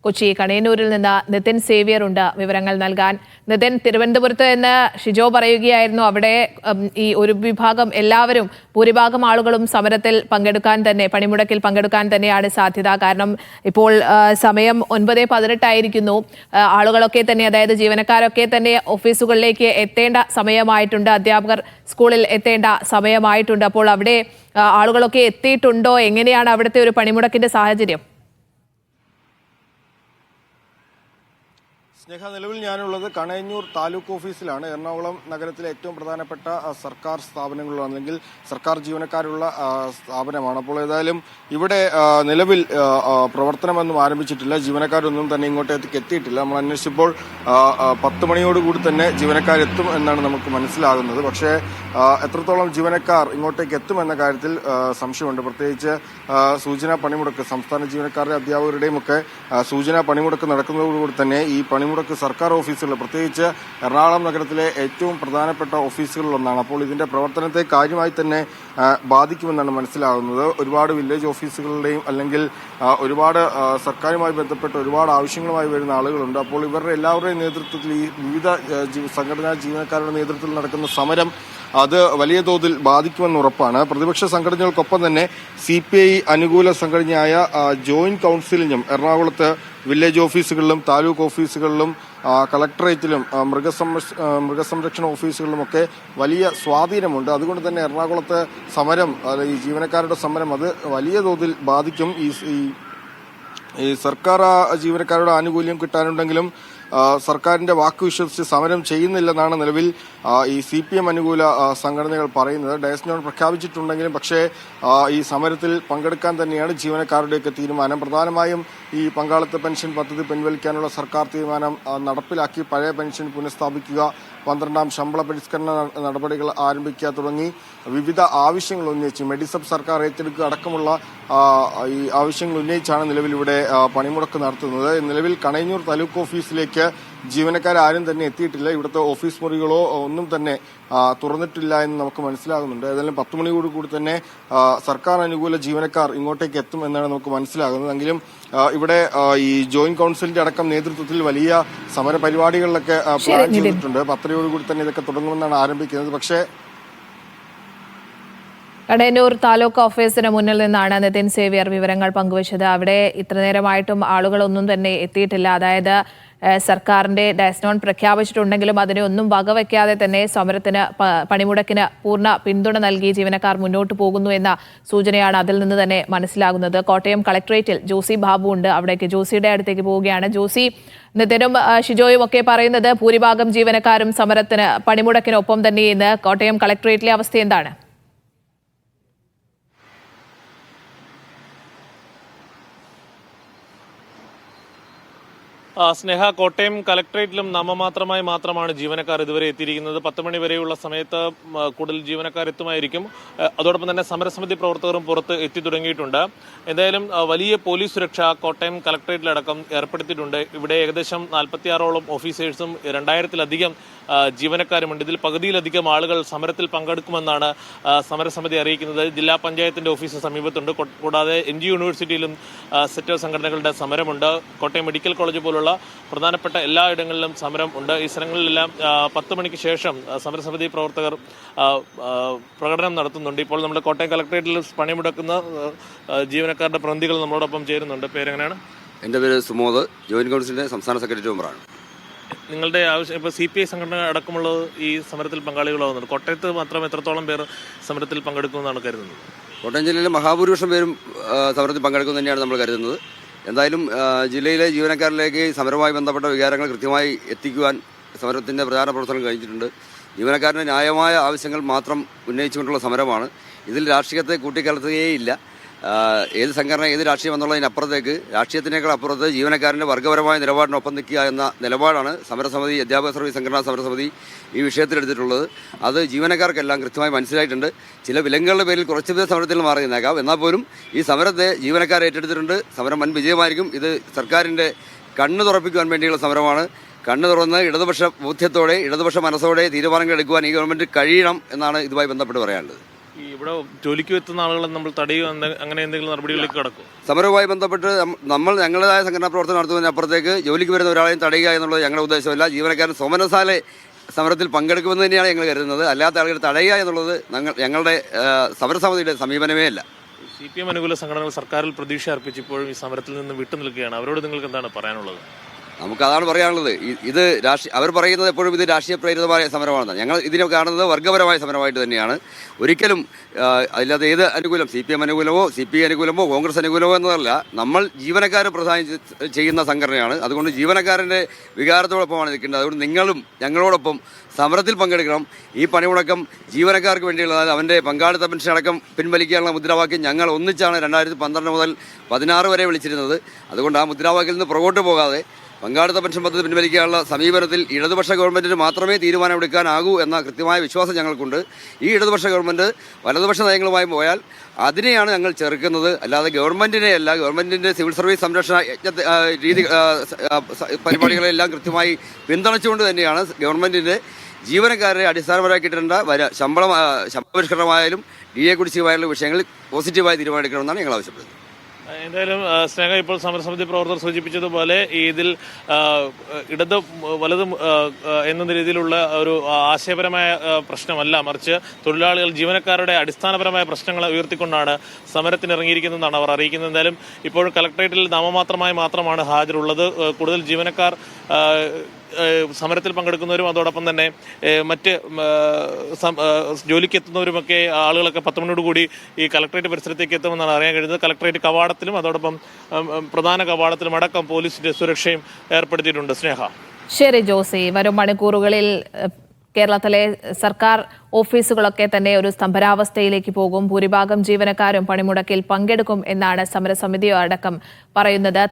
കൊച്ചി കണയന്നൂരിൽ നിന്ന് നിതിൻ സേവ്യർ ഉണ്ട് വിവരങ്ങൾ നൽകാൻ. നിതിൻ, തിരുവനന്തപുരത്ത് എന്ന് ഷിജോ പറയുകയായിരുന്നു, അവിടെ ഈ ഒരു വിഭാഗം എല്ലാവരും ഭൂരിഭാഗം ആളുകളും സമരത്തിൽ പങ്കെടുക്കാൻ തന്നെ, പണിമുടക്കിൽ പങ്കെടുക്കാൻ തന്നെയാണ് സാധ്യത. കാരണം ഇപ്പോൾ സമയം 9:18 ആയിരിക്കുന്നു. ആളുകളൊക്കെ തന്നെ, അതായത് ജീവനക്കാരൊക്കെ തന്നെ ഓഫീസുകളിലേക്ക് എത്തേണ്ട സമയമായിട്ടുണ്ട്, അധ്യാപകർ സ്കൂളിൽ എത്തേണ്ട സമയമായിട്ടുണ്ട്. അപ്പോൾ അവിടെ ആളുകളൊക്കെ എത്തിയിട്ടുണ്ടോ? എങ്ങനെയാണ് അവിടുത്തെ ഒരു പണിമുടക്കിന്റെ സാഹചര്യം? സ്നേഹ, നിലവിൽ ഞാനുള്ളത് കണയന്നൂർ താലൂക്ക് ഓഫീസിലാണ്. എറണാകുളം നഗരത്തിലെ ഏറ്റവും പ്രധാനപ്പെട്ട സർക്കാർ സ്ഥാപനങ്ങളുള്ള, അല്ലെങ്കിൽ സർക്കാർ ജീവനക്കാരുള്ള സ്ഥാപനമാണ്. അപ്പോൾ ഏതായാലും ഇവിടെ നിലവിൽ പ്രവർത്തനമൊന്നും ആരംഭിച്ചിട്ടില്ല. ജീവനക്കാരൊന്നും തന്നെ ഇങ്ങോട്ടേക്ക് എത്തിയിട്ടില്ല. നമ്മൾ അന്വേഷിച്ചപ്പോൾ 10 മണിയോടുകൂടി തന്നെ ജീവനക്കാരെത്തും എന്നാണ് നമുക്ക് മനസ്സിലാകുന്നത്. പക്ഷേ എത്രത്തോളം ജീവനക്കാർ ഇങ്ങോട്ടേക്ക് എത്തുമെന്ന കാര്യത്തിൽ സംശയമുണ്ട്. പ്രത്യേകിച്ച് സൂചനാ പണിമുടക്ക്, സംസ്ഥാന ജീവനക്കാരുടെ അധ്യാപകരുടെയും ഒക്കെ സൂചനാ പണിമുടക്ക് നടക്കുന്നതോടുകൂടി തന്നെ ഈ പണിമുടക്ക് സർക്കാർ ഓഫീസുകൾ, പ്രത്യേകിച്ച് എറണാകുളം നഗരത്തിലെ ഏറ്റവും പ്രധാനപ്പെട്ട ഓഫീസുകളിലൊന്നാണ്. അപ്പോൾ ഇതിന്റെ പ്രവർത്തനത്തെ കാര്യമായി തന്നെ ബാധിക്കുമെന്നാണ് മനസ്സിലാകുന്നത്. ഒരുപാട് വില്ലേജ് ഓഫീസുകളുടെയും അല്ലെങ്കിൽ ഒരുപാട് സർക്കാരുമായി ബന്ധപ്പെട്ട ഒരുപാട് ആവശ്യങ്ങളുമായി വരുന്ന ആളുകളുണ്ട്. അപ്പോൾ ഇവരുടെ എല്ലാവരുടെയും നേതൃത്വത്തിൽ, ഈ വിവിധ സംഘടനാ ജീവനക്കാരുടെ നേതൃത്വത്തിൽ നടക്കുന്ന സമരം അത് വലിയ തോതിൽ ബാധിക്കുമെന്ന് ഉറപ്പാണ്. പ്രതിപക്ഷ സംഘടനകൾക്കൊപ്പം തന്നെ CPI അനുകൂല സംഘടനയായ ജോയിന്റ് കൌൺസിലിനും എറണാകുളത്ത് വില്ലേജ് ഓഫീസുകളിലും താലൂക്ക് ഓഫീസുകളിലും കളക്ടറേറ്റിലും മൃഗസംരക്ഷണ ഓഫീസുകളിലുമൊക്കെ വലിയ സ്വാധീനമുണ്ട്. അതുകൊണ്ട് തന്നെ എറണാകുളത്ത് സമരം, ഈ ജീവനക്കാരുടെ സമരം അത് വലിയ തോതിൽ ബാധിക്കും. ഈ സർക്കാർ ജീവനക്കാരുടെ ആനുകൂല്യം കിട്ടാനുണ്ടെങ്കിലും സർക്കാരിന്റെ വാക്ക് വിശ്വസിച്ച് സമരം ചെയ്യുന്നില്ലെന്നാണ് നിലവിൽ ഈ CPM അനുകൂല സംഘടനകൾ പറയുന്നത്. ഡയസ് നോൺ പ്രഖ്യാപിച്ചിട്ടുണ്ടെങ്കിലും പക്ഷേ ഈ സമരത്തിൽ പങ്കെടുക്കാൻ തന്നെയാണ് ജീവനക്കാരുടെയൊക്കെ തീരുമാനം. പ്രധാനമായും ഈ പങ്കാളിത്ത പെൻഷൻ പദ്ധതി പിൻവലിക്കാനുള്ള സർക്കാർ തീരുമാനം നടപ്പിലാക്കി പഴയ പെൻഷൻ പുനഃസ്ഥാപിക്കുക, 12ാം ശമ്പള പരിഷ്കരണ നടപടികൾ ആരംഭിക്കുക തുടങ്ങി വിവിധ ആവശ്യങ്ങൾ ഉന്നയിച്ച് മെഡിസബ് സർക്കാർ ഏറ്റെടുക്കുക അടക്കമുള്ള ഈ ആവശ്യങ്ങൾ ഉന്നയിച്ചാണ് നിലവിൽ ഇവിടെ പണിമുടക്ക് നടത്തുന്നത്. നിലവിൽ കണയന്നൂർ താലൂക്ക് ഓഫീസിലേക്ക് ജീവനക്കാരും തന്നെ എത്തിയിട്ടില്ല. ഇവിടുത്തെ ഓഫീസ് മുറികളോ ഒന്നും തന്നെ തുറന്നിട്ടില്ല എന്ന് നമുക്ക് മനസ്സിലാകുന്നുണ്ട്. ഏതായാലും 10 മണിയോടുകൂടി തന്നെ സർക്കാർ അനുകൂല ജീവനക്കാർ ഇങ്ങോട്ടേക്ക് എത്തും എന്നാണ് നമുക്ക് മനസ്സിലാകുന്നത്. എങ്കിലും ഇവിടെ ഈ ജോയിന്റ് കൌൺസിലിന്റെ അടക്കം നേതൃത്വത്തിൽ വലിയ സമര പരിപാടികളിലൊക്കെ പ്ലാൻ ചെയ്തിട്ടുണ്ട്. 10:00 തന്നെ ഇതൊക്കെ തുടങ്ങുമെന്നാണ് ആരംഭിക്കുന്നത്. പക്ഷേ കണയന്നൂർ താലൂക്ക് ഓഫീസിന് മുന്നിൽ നിന്നാണ് നിതിൻ സേവ്യർ വിവരങ്ങൾ പങ്കുവച്ചത്. അവിടെ ഇത്ര നേരമായിട്ടും ആളുകളൊന്നും തന്നെ എത്തിയിട്ടില്ല. അതായത് സർക്കാരിന്റെ ഡയസ് നോൺ പ്രഖ്യാപിച്ചിട്ടുണ്ടെങ്കിലും അതിനെ ഒന്നും വകവയ്ക്കാതെ തന്നെ സമരത്തിന്, പണിമുടക്കിന് പൂർണ്ണ പിന്തുണ നൽകി ജീവനക്കാർ മുന്നോട്ട് പോകുന്നു എന്ന സൂചനയാണ് അതിൽ നിന്ന് തന്നെ മനസ്സിലാകുന്നത്. കോട്ടയം കളക്ടറേറ്റിൽ ജോസി ബാബു ഉണ്ട്. അവിടേക്ക് ജോസിയുടെ അടുത്തേക്ക് പോവുകയാണ്. ജോസി, നിതിനും ഷിജോയും ഒക്കെ പറയുന്നത് ഭൂരിഭാഗം ജീവനക്കാരും സമരത്തിന്, പണിമുടക്കിനൊപ്പം തന്നെ ഇന്ന് കോട്ടയം കളക്ടറേറ്റിലെ അവസ്ഥ എന്താണ്? സ്നേഹ, കോട്ടയം കലക്ടറേറ്റിലും മാത്രമാണ് ജീവനക്കാർ ഇതുവരെ എത്തിയിരിക്കുന്നത്. 10 മണി വരെയുള്ള സമയത്ത് കൂടുതൽ ജീവനക്കാർ എത്തുമായിരിക്കും. അതോടൊപ്പം തന്നെ സമരസമിതി പ്രവർത്തകരും പുറത്ത് എത്തി തുടങ്ങിയിട്ടുണ്ട്. എന്തായാലും വലിയ പോലീസ് സുരക്ഷ കോട്ടയം കലക്ടറേറ്റിലടക്കം ഏർപ്പെടുത്തിയിട്ടുണ്ട്. ഇവിടെ ഏകദേശം 46ഓളം ഓഫീസേഴ്സും 2000-ലധികം ജീവനക്കാരുമുണ്ട്. ഇതിൽ പകുതിയിലധികം ആളുകൾ സമരത്തിൽ പങ്കെടുക്കുമെന്നാണ് സമരസമിതി അറിയിക്കുന്നത്. ജില്ലാ പഞ്ചായത്തിന്റെ ഓഫീസ് സമീപത്തുണ്ട്. കൂടാതെ NG യൂണിവേഴ്സിറ്റിയിലും സെക്ടർ സംഘടനകളുടെ സമരമുണ്ട്. കോട്ടയം മെഡിക്കൽ കോളേജ് പോലുള്ള പ്രധാനപ്പെട്ട എല്ലായിടങ്ങളിലും സമരം ഉണ്ട്. ഈ സ്ഥലങ്ങളിലെല്ലാം 10 മണിക്ക് ശേഷം സമരസമിതി പ്രവർത്തകർ പ്രകടനം നടത്തുന്നുണ്ട്. ഇപ്പോൾ നമ്മുടെ കോട്ടയം കളക്ടറേറ്റിൽ പണിമുടക്കുന്ന ജീവനക്കാരുടെ പ്രതിനിധികൾ നമ്മളോടൊപ്പം ചേരുന്നുണ്ട്. പേരെങ്ങനെയാണ്? എൻ്റെ പേര് സുമോദ്, ജോയിന്റ് കൗൺസിലിന്റെ സംസ്ഥാന സെക്രട്ടറി മെമ്പറാണ്. നിങ്ങളുടെ ആവശ്യം, ഇപ്പോൾ CPI സംഘടന അടക്കമുള്ളത് ഈ സമരത്തിൽ പങ്കാളികളാവുന്നുണ്ട്. കോട്ടയത്ത് മാത്രം എത്രത്തോളം പേർ സമരത്തിൽ പങ്കെടുക്കുമെന്നാണ് കരുതുന്നത്? കോട്ടയം ജില്ലയിലെ മഹാഭൂരിപക്ഷം പേരും സമരത്തിൽ പങ്കെടുക്കും തന്നെയാണ് നമ്മൾ കരുതുന്നത്. എന്തായാലും ജില്ലയിലെ ജീവനക്കാരിലേക്ക് സമരവുമായി ബന്ധപ്പെട്ട വികാരങ്ങൾ കൃത്യമായി എത്തിക്കുവാൻ സമരത്തിൻ്റെ പ്രചാരണ പ്രവർത്തനം കഴിഞ്ഞിട്ടുണ്ട്. ജീവനക്കാരൻ്റെ ന്യായമായ ആവശ്യങ്ങൾ മാത്രം ഉന്നയിച്ചുകൊണ്ടുള്ള സമരമാണ്. ഇതിൽ രാഷ്ട്രീയത്തെ കൂട്ടിക്കലർത്തുകയേയില്ല. ഏത് സംഘടന, ഏത് രാഷ്ട്രീയം എന്നുള്ളതിനപ്പുറത്തേക്ക്, രാഷ്ട്രീയത്തിനേക്കാൾ അപ്പുറത്ത് ജീവനക്കാരൻ്റെ വർഗ്ഗപരമായ നിലപാടിനൊപ്പം നിൽക്കുക എന്ന നിലപാടാണ് സമരസമിതി, അധ്യാപക സർവീസ് സംഘടനാ സമരസമിതി ഈ വിഷയത്തിലെടുത്തിട്ടുള്ളത്. അത് ജീവനക്കാർക്കെല്ലാം കൃത്യമായി മനസ്സിലായിട്ടുണ്ട്. ചില വിലങ്ങുകളുടെ പേരിൽ കുറച്ച് പേർ സമരത്തിൽ മാറി നിന്നേക്കാം. എന്നാൽ പോലും ഈ സമരത്തെ ജീവനക്കാർ ഏറ്റെടുത്തിട്ടുണ്ട്. സമരം വൻ വിജയമായിരിക്കും. ഇത് സർക്കാരിൻ്റെ കണ്ണ് തുറപ്പിക്കുവാൻ വേണ്ടിയുള്ള സമരമാണ്. കണ്ണ് തുറന്ന് ഇടതുപക്ഷ ബോധ്യത്തോടെ, ഇടതുപക്ഷ മനസ്സോടെ തീരുമാനങ്ങൾ എടുക്കുവാൻ ഈ ഗവൺമെൻറ് കഴിയണം എന്നാണ് ഇതുമായി ബന്ധപ്പെട്ട് പറയാനുള്ളത്. ഈ ഇവിടെ ജോലിക്ക് എത്തുന്ന ആളുകളെ നമ്മൾ തടയുക അങ്ങനെ എന്തെങ്കിലും നടപടികളിലേക്ക് കടക്കും? സമരവുമായി ബന്ധപ്പെട്ട് നമ്മൾ ഞങ്ങളുടേതായ സംഘടനാ പ്രവർത്തനം നടത്തുന്നതിനപ്പുറത്തേക്ക് ജോലിക്ക് വരുന്ന ഒരാളെയും തടയുക എന്നുള്ളത് ഞങ്ങളുടെ ഉദ്ദേശമല്ല. ജീവനക്കാരൻ സ്വമനസാലെ സമരത്തിൽ പങ്കെടുക്കുമെന്ന് തന്നെയാണ് ഞങ്ങൾ കരുതുന്നത്. അല്ലാത്ത ആളുകൾ തടയുക എന്നുള്ളത് ഞങ്ങളുടെ സമരസമിതിയുടെ സമീപനമേ അല്ല. CPM അനുകൂല സംഘടനകൾ സർക്കാരിൽ പ്രതീക്ഷ അർപ്പിച്ചപ്പോഴും ഈ സമരത്തിൽ നിന്ന് വിട്ടുനിൽക്കുകയാണ്. അവരോട് നിങ്ങൾക്ക് എന്താണ് പറയാനുള്ളത്? നമുക്കതാണ് പറയാനുള്ളത്. ഇത് അവർ പറയുന്നത് എപ്പോഴും ഇത് രാഷ്ട്രീയ പ്രേരിതമായ സമരമാണെന്ന്. ഞങ്ങൾ ഇതിനെ കാണുന്നത് വർഗ്ഗപരമായ സമരമായിട്ട് തന്നെയാണ്. ഒരിക്കലും അല്ലാതെ ഏത് അനുകൂലം, CPM അനുകൂലമോ CPI അനുകൂലമോ കോൺഗ്രസ് അനുകൂലമോ എന്നതല്ല. നമ്മൾ ജീവനക്കാർ പ്രധാനം ചെയ്യുന്ന സംഘടനയാണ്. അതുകൊണ്ട് ജീവനക്കാരൻ്റെ വികാരത്തോടൊപ്പമാണ് നിൽക്കേണ്ടത്. അതുകൊണ്ട് നിങ്ങളും ഞങ്ങളോടൊപ്പം സമരത്തിൽ പങ്കെടുക്കണം. ഈ പണിമുടക്കം ജീവനക്കാർക്ക് വേണ്ടിയുള്ളതാണ്. അവൻ്റെ പങ്കാളിത്ത പെൻഷൻ അടക്കം പിൻവലിക്കാനുള്ള മുദ്രാവാക്യം ഞങ്ങൾ ഒന്നിച്ചാണ് 2012 മുതൽ 16 വരെ വിളിച്ചിരുന്നത്. അതുകൊണ്ട് ആ മുദ്രാവാക്യത്തിൽ നിന്ന് പുറകോട്ട് പോകാതെ പങ്കാളിത്ത പെൻഷൻ പദ്ധതി പിൻവലിക്കാനുള്ള സമീപനത്തിൽ ഇടതുപക്ഷ ഗവൺമെൻറ്റിന് മാത്രമേ തീരുമാനമെടുക്കാനാകൂ എന്ന കൃത്യമായ വിശ്വാസം ഞങ്ങൾക്കുണ്ട്. ഈ ഇടതുപക്ഷ ഗവൺമെൻറ് വലതുപക്ഷ നയങ്ങളുമായി പോയാൽ അതിനെയാണ് ഞങ്ങൾ ചെറുക്കുന്നത്, അല്ലാതെ ഗവൺമെൻറ്റിനെയല്ല. ഗവൺമെൻറ്റിൻ്റെ സിവിൽ സർവീസ് സംരക്ഷണ രീതി പരിപാടികളെല്ലാം കൃത്യമായി പിന്തുണച്ചുകൊണ്ട് തന്നെയാണ് ഗവൺമെൻറ്റിൻ്റെ ജീവനക്കാരെ അടിസ്ഥാനപരമാക്കിയിട്ടുണ്ട് ശമ്പള പരിഷ്കരണമായാലും DA കുടിശ്ശികമായുള്ള വിഷയങ്ങളിൽ പോസിറ്റീവായി തീരുമാനിക്കണമെന്നാണ് ഞങ്ങൾ ആവശ്യപ്പെടുന്നത്. എന്തായാലും സ്നേഹ, ഇപ്പോൾ സമരസമിതി പ്രവർത്തകർ സൂചിപ്പിച്ചതുപോലെ ഇതിൽ ഇടത് വലത് എന്ന രീതിയിലുള്ള ഒരു ആശയപരമായ പ്രശ്നമല്ല, മറിച്ച് തൊഴിലാളികൾ ജീവനക്കാരുടെ അടിസ്ഥാനപരമായ പ്രശ്നങ്ങൾ ഉയർത്തിക്കൊണ്ടാണ് സമരത്തിനിറങ്ങിയിരിക്കുന്നതെന്നാണ് അവർ അറിയിക്കുന്നത്. എന്തായാലും ഇപ്പോൾ കളക്ടറേറ്റിൽ നാമമാത്രമാണ് ഹാജരുള്ളത്. കൂടുതൽ ജീവനക്കാർ സമരത്തിൽ പങ്കെടുക്കുന്നവരും അതോടൊപ്പം തന്നെ മറ്റ് ജോലിക്ക് എത്തുന്നവരുമൊക്കെ ആളുകളൊക്കെ 10 മണിയോടുകൂടി ഈ കളക്ടറേറ്റ് പരിസരത്തേക്ക് എത്തുമെന്നാണ് അറിയാൻ കഴിയുന്നത്. കളക്ടറേറ്റ് കവാടത്തിലും അതോടൊപ്പം പ്രധാന കവാടത്തിലും അടക്കം പോലീസിന്റെ സുരക്ഷയും ഏർപ്പെടുത്തിയിട്ടുണ്ട്. സ്നേഹ. ശരി ജോസി, വരും മണിക്കൂറുകളിൽ കേരളത്തിലെ സർക്കാർ ഓഫീസുകളൊക്കെ തന്നെ ഒരു സ്തംഭനാവസ്ഥയിലേക്ക് പോകും. ഭൂരിഭാഗം ജീവനക്കാരും പണിമുടക്കിൽ പങ്കെടുക്കും എന്നാണ് സമരസമിതി അടക്കം പറയുന്നത്.